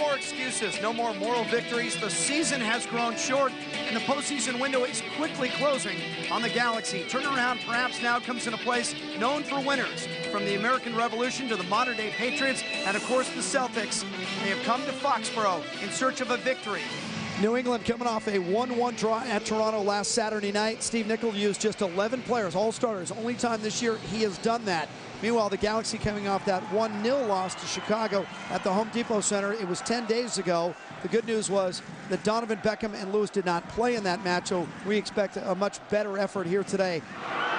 more excuses, no more moral victories. The season has grown short, and the postseason window is quickly closing on the Galaxy. Turnaround perhaps now comes in a place known for winners. From the American Revolution to the modern-day Patriots, and of course the Celtics, they have come to Foxborough in search of a victory. New England coming off a 1-1 draw at Toronto last Saturday night. Steve Nicol used just 11 players, all starters. Only time this year he has done that. Meanwhile, the Galaxy coming off that 1-0 loss to Chicago at the Home Depot Center. It was 10 days ago. The good news was that Donovan, Beckham, and Lewis did not play in that match, so we expect a much better effort here today.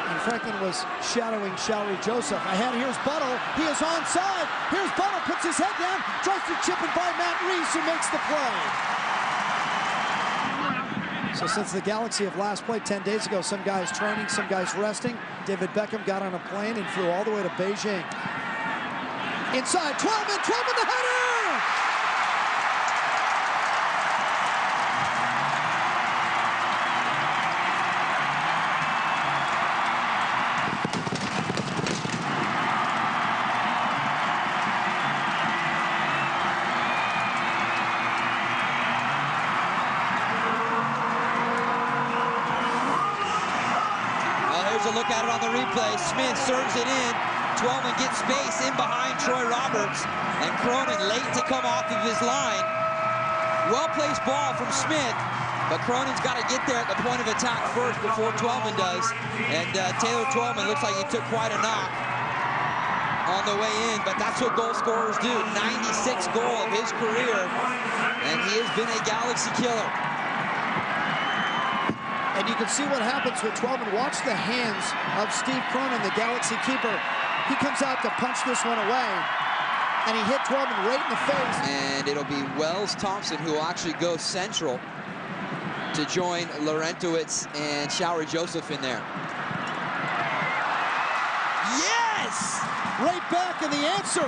And Franklin was shadowing Showery Joseph. Ahead, here's Buttle. He is onside. Here's Buttle, puts his head down, tries to chip it by Matt Reese, who makes the play. So since the Galaxy have last played 10 days ago, some guys training, some guys resting. David Beckham got on a plane and flew all the way to Beijing. Inside, Twellman the header! A look at it on the replay. Smith serves it in. Twellman gets space in behind Troy Roberts, and Cronin late to come off of his line. Well-placed ball from Smith, but Cronin's got to get there at the point of attack first before Twellman does. And Taylor Twellman looks like he took quite a knock on the way in, but that's what goal scorers do. 96th goal of his career, and he has been a Galaxy killer. And you can see what happens with Twellman. Watch the hands of Steve Cronin, the Galaxy keeper. He comes out to punch this one away, and he hit Twellman right in the face. And it'll be Wells Thompson who will actually go central to join Laurentowicz and Showery Joseph in there. Yes! Right back, and the answer,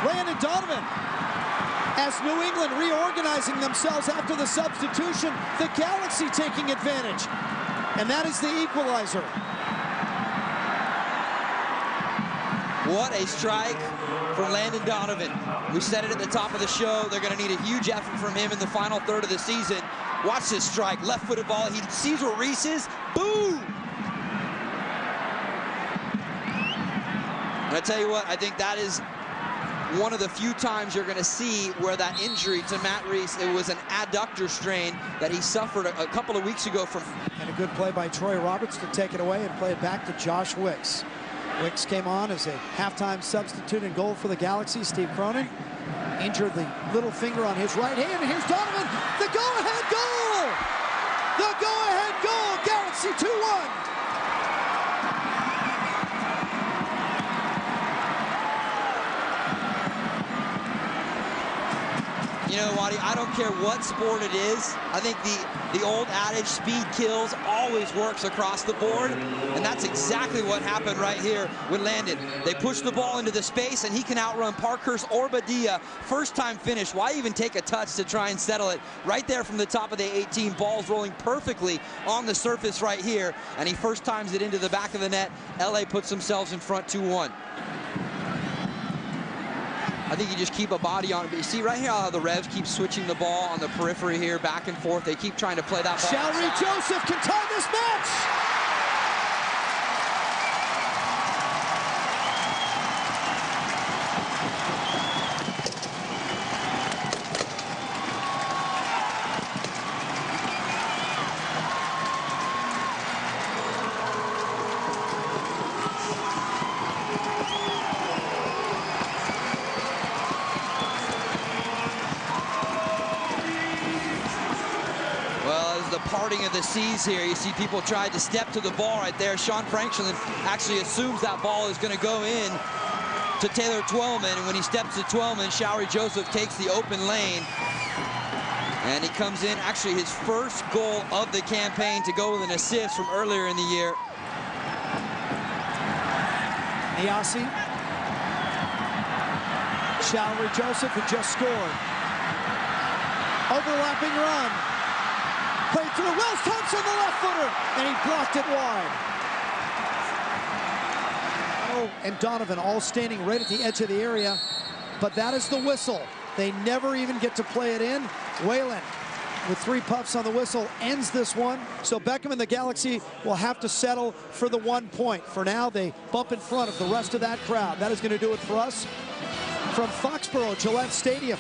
Landon Donovan. As New England reorganizing themselves after the substitution, the Galaxy taking advantage. And that is the equalizer. What a strike from Landon Donovan. We said it at the top of the show. They're going to need a huge effort from him in the final third of the season. Watch this strike. Left-footed ball. He sees where Reese is. Boom! And I tell you what, I think that is one of the few times you're going to see where that injury to Matt Reese, it was an adductor strain that he suffered a couple of weeks ago from. And a good play by Troy Roberts to take it away and play it back to Josh Wicks. Wicks came on as a halftime substitute in goal for the Galaxy. Steve Cronin injured the little finger on his right hand. And here's Donovan, the go-ahead goal! The go-ahead goal, Galaxy 2-1. You know, Waddy, I don't care what sport it is. I think the old adage, speed kills, always works across the board. And that's exactly what happened right here with Landon. They push the ball into the space, and he can outrun Parkhurst or Badia. First time finish. Why even take a touch to try and settle it? Right there from the top of the 18. Ball's rolling perfectly on the surface right here. And he first times it into the back of the net. LA puts themselves in front 2-1. I think you just keep a body on it. But you see right here how the Revs keep switching the ball on the periphery here, back and forth. They keep trying to play that ball. Showery Joseph can tie this match. Parting of the seas here. You see people tried to step to the ball right there. Sean Franklin actually assumes that ball is going to go in to Taylor Twellman, and when he steps to Twellman, Showery Joseph takes the open lane, and he comes in, actually his first goal of the campaign, to go with an assist from earlier in the year. Niasi, Showery Joseph, who just scored. Overlapping run. Played through Wells Thompson, the left footer, and he blocked it wide. Oh, and Donovan all standing right at the edge of the area, but that is the whistle. They never even get to play it in. Whalen, with 3 puffs on the whistle, ends this one. So Beckham and the Galaxy will have to settle for the 1 point. For now, they bump in front of the rest of that crowd. That is going to do it for us from Foxborough Gillette Stadium.